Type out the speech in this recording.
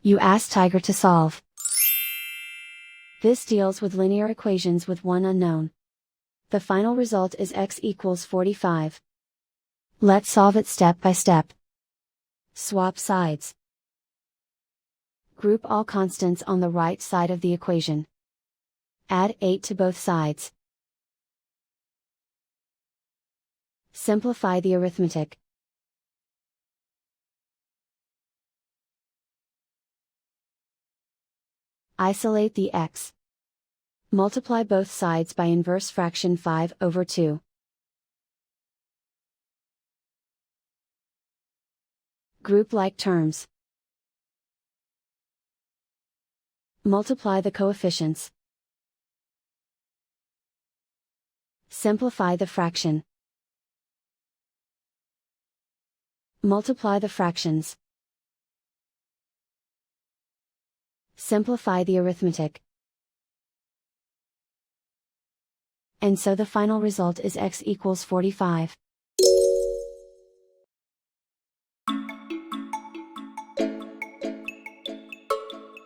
You ask Tiger to solve. This deals with linear equations with one unknown. The final result is x equals 45. Let's solve it step by step. Swap sides. Group all constants on the right side of the equation. Add 8 to both sides. Simplify the arithmetic. Isolate the x. Multiply both sides by inverse fraction 5/2. Group like terms. Multiply the coefficients. Simplify the fraction. Multiply the fractions. Simplify the arithmetic. And so the final result is x equals 45.